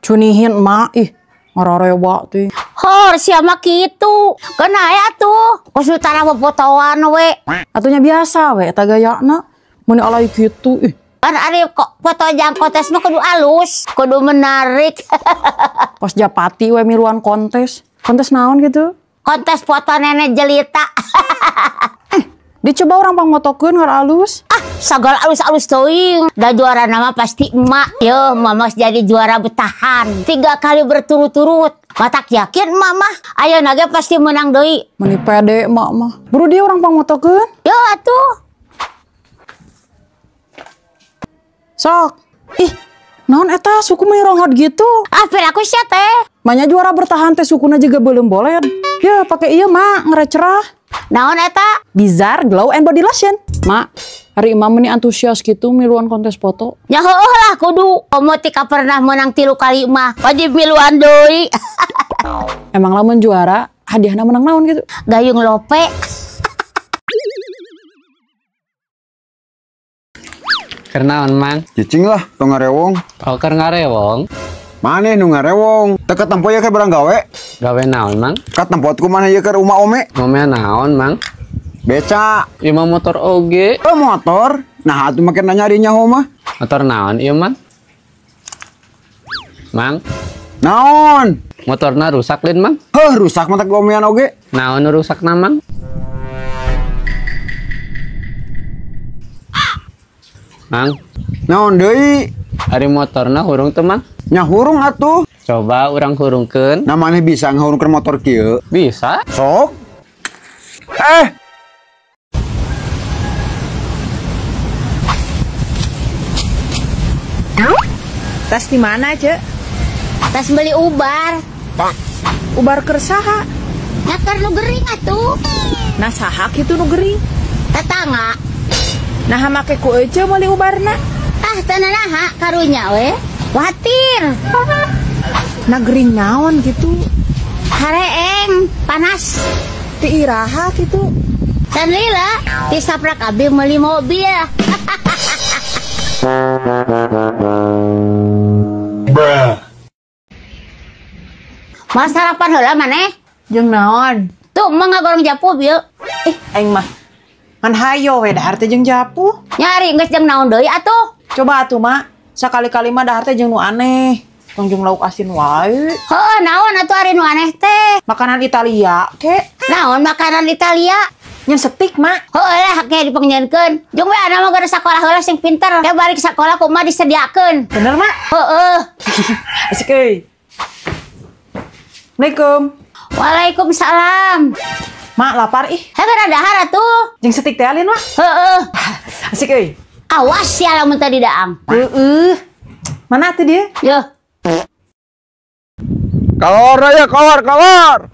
Cunihin emak, ih ngarewa teh. Hor siapa gitu. Kena ya tuh. Kusutara fotoan we. Atunya biasa we eta gayana. Mun alay kitu ih. Kan ada kok foto jang kontes mah kudu alus, kudu menarik. Pas Japati we miluan kontes. Kontes naon gitu? Kontes foto nenek jelita. Dicoba orang pangmotokeun ngar alus. Ah, sagal alus-alus teuing. Da juara nama pasti emak. Yo, mama jadi juara bertahan 3 kali berturut-turut. Matak yakin mama, ayo naga pasti menang deui. Meni pede emak mah. Buru dia orang pangmotokeun. Yo atuh. Sok. Ih, naon eta suku mironghot gitu? Ah, pir aku sia teh. Manya juara bertahan teh sukuna juga belum boleh. Ya, pakai ieu mak ngerecerah. Naon eta? Bizarre Glow and Body Lotion. Mak, hari imam ini antusias gitu miluan kontes foto. Ya heueuh lah kudu. Komo tika pernah menang 3 kali mah. Wajib miluan deui. Emang lamun juara, hadiahna menang naon gitu? Gayung lope. Kernaon mang? Cicing lah, tu ngarewong. Oh keur ngarewong. Maneh nu ngarewong? Teu ketempo ya ke barang gawe. Gawe naon mang? Katempotku maneh ye ke rumah ome. Momea naon mang? Beca. Ieu mah motor oge. Oh motor. Nah atuh makin nyarinya mah. Motor naon ieu mang? Mang, Naon? motorna rusak lin mang? Heh rusak mata gomean oge. Naon nu rusakna mang? Mang, Naon deui? ari motorna hurung teu mang? Nya hurung atuh. Coba urang hurungkeun. Nah maneh bisa ngahurungkeun motor kieu. Bisa? Sok. Tas di mana, Cek? Tas beli ubar. Ubar kersaha. Nyakar nu gering atuh. Nah saha kitu nu gering. Tetangga. Nah make ku ece meuli ubarna. Ah, tananaha karunya we. Watir. Nah gering naon gitu. Hareeng, panas. Ti iraha gitu. Dan lila, disaprak abi meuli mobil. Mas sarapan heula maneh? Jeung naon? Tuh, emang ngagorong japu bieu. Aing mah ngan hayo we dahar teh jeung japu. Nyari geus jeung naon deui atuh? Coba atuh mak, sakali-kali mah dahar teh jeung nu aneh. Tong jeung lauk asin wae. Heuh, naon atuh ari nu aneh teh? Makanan Italia ke? Naon makanan Italia? Nyen setik mak. Heuh lah ge dipengnyieunkeun. Jeung we ana mah gara sakola heula sing pinter. Ke balik sakola kumaha disediakeun. Bener mak? Heueuh. Asik euy. Assalamualaikum. Waalaikumsalam. Mak lapar ih. Hebat dahar atuh. Jeung setik teh alin mak. Heueuh. Asik euy. Awas ya lamun tadi daang. Mana tuh dia? Yo. Kolor ya kolor.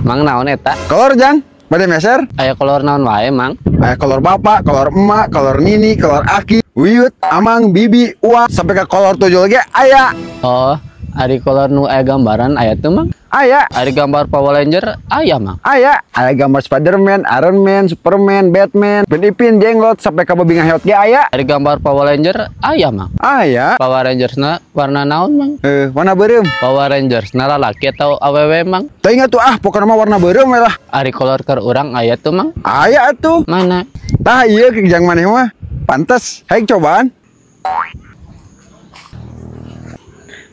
Mang naon eta? Kolor jang. Bade meser. Aya kolor naon wae mang? Aya kolor bapak, kolor emak, kolor nini, kolor aki, Wiyut, amang, bibi, uang sampai ke kolor 7 lagi aya. Oh, ari kolor nu aya gambaran aya teu mang? Aya. Ari gambar Power Ranger aya mang? Aya gambar Spiderman, Iron Man, Superman, Batman, Ipin, jenglot sampai ke babi ngaheot ge aya. Ari gambar Power Ranger aya mang? Aya. Power Rangersna warna naon mang? Warna beureum. Power Rangersna lalaki atau awewe mang? Teu ingat tuh pokona mah warna beureum we lah. Ari kolor keur urang aya tuh mang? Aya atuh. Mana? Tah ieu ke jang maneh mah. Pantes, hayang cobaan.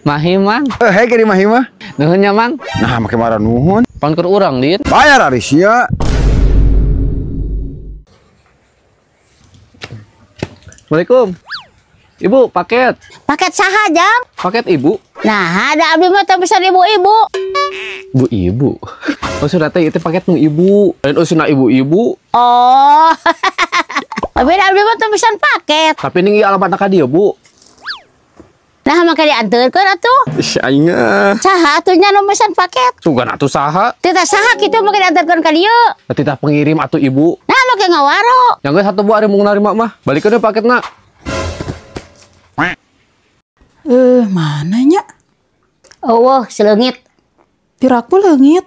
Mahi mang? Hayang ke di mahi mah. Nuhun nya mang. Nah, make marah nuhun. Pan keur urang din. Bayar ari sia. Assalamualaikum. Ibu, paket. Paket saha jam? Paket ibu. Nah, ada abdi mah teu bisa ibu-ibu. Bu-ibu. Oh, sudah teh itu paket nu ibu. Lain usuna ibu-ibu. Oh. Tapi abdi mah teu bisa paket. Tapi ini alamat ka dia, Bu. Nah, maka dianteurkeun atuh. Ih, aing Saha atuhnya nu mesan paket? Sugan atuh saha? Tita saha kitu maka dianteurkeun ka dieu. Titah pengirim atuh ibu. Nah, maka ngawaro. Yang geus satu Bu ari mau narima mah. Balikeun deui paketna. Mananya? Oh, seleungit. Piraku leungit.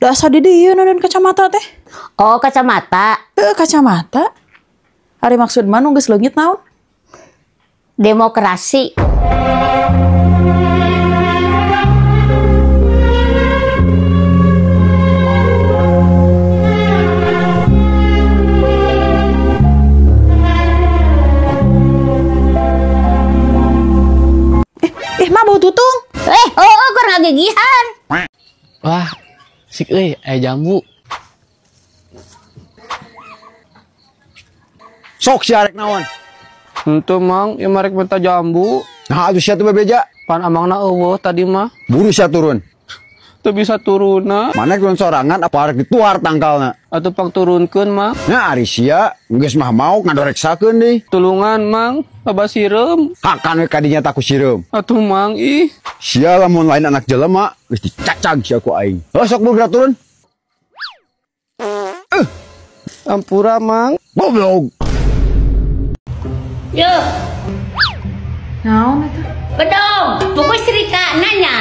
Da asa di dieu nu kacamata teh. Oh, kacamata. Kacamata. Ari maksud mah nu geus leungit naon? Demokrasi. tutung. Gur ngagigihan. Wah, sik aya jambu. Sok si arek naon. Henteu mang, ieu marek minta jambu. Nah, atuh sia teu bebeja. Pan amangna eueuh tadi mah. Buru sia turun. Teu bisa turunna. Mana turun sorangan apa arek dituar tangkalna. Atuh pang turunkeun mah. Nya ari sia geus mah mau ngadoreksakeun deui. Tulungan mang, aba sireum. Hakan we kadinya taku sireum. Atuh mang ih. Sia lamun lain anak jelema geus dicacag sia ku aing. Sok buru turun. Ampura mang. Goblok. Yo, Naon eta? bedong. Pokoknya Srika nanya.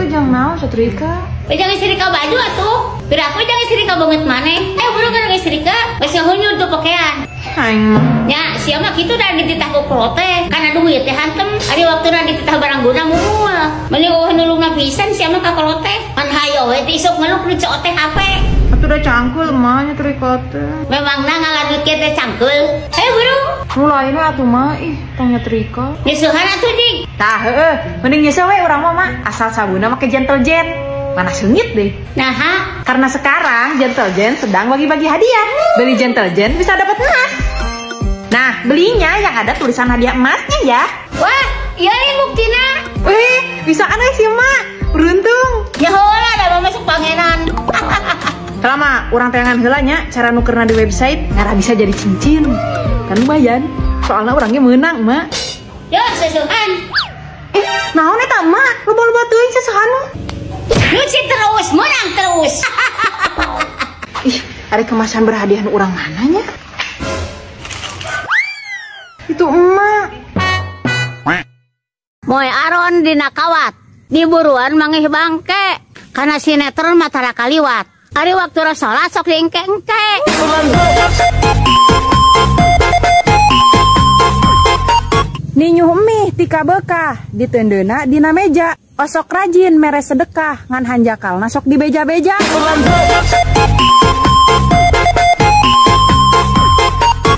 Jang naon Satrika? Jangan Srika baju atuh. Pira aku jangan Srika banget maneh. Buru kan Srika. Geus ngahunyun tuh pakaian. Aing mah. Nya, sia mah kitu da dititah ku kulo teh. Kana duit teh hantem. Ari waktuna dititah barang guna mual. Meni eueuh nulungna pisan sia mah ka kulo teh. Pan hayo we teh isuk ngeluk di teh HP. Atuh udah cangkul mah nya Trika teh. Memangna ngaladut ke teh cangkeul. Buru. Mulai atuh mah ih tanya Trika. Nyusuhan atuh dik. Tah mending nyesel we urang mah asal sabuna make Gentle Gen. Mana sengit deh. Nah, Karena sekarang Gentle Gen sedang bagi-bagi hadiah. Beli Gentle Gen bisa dapat emas. Nah, belinya yang ada tulisan hadiah emasnya ya. wah, iya nih buktina. Wih, bisa aneh sih mak. Beruntung. Ya heula da masuk pangenan. Selama orang tayangan heulanya cara nukerna di website ngara bisa jadi cincin. Kan lumayan. Soalnya orangnya menang, mak. Yo, sesuhan. Naon eta mak? Loba-loba teuing sesuhanu. Nyuci terus, menang terus. Ih, ada kemasan berhadiah orang mananya? Itu emak. Moe aron dina kawat. Di buruan mangih bangke. Karena sinetron matara kaliwat. Ari waktu rasolat sok diengke-engke. Ninyuh mih tika bekah ditendeuna dina meja. Osok rajin mere sedekah ngan hanjakalna sok di beja-beja.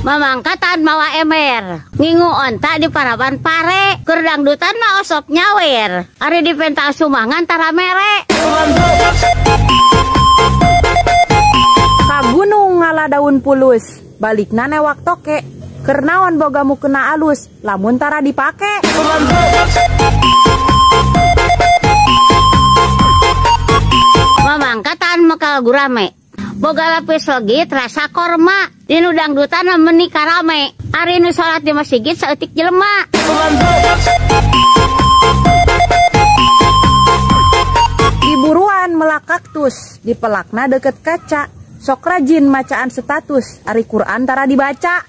Mamangkatan mawa emer. Ngingu onta di paraban pare. Kerdangdutan mah osok nyawer. Ari di pentas sumangan tara mere. Ka gunung ngala daun pulus. Balikna newak toke. Kernaon bogamu kena alus. Lamun tara dipake. Mamangkatan mekal gurame. Boga lapis legit rasa korma. Dinu dangdutan menikah rame. Ari nu salat di masjid saeutik jelema. Di buruan melak kaktus. Di pelakna deket kaca. Sok rajin macaan status. Ari Quran tara dibaca.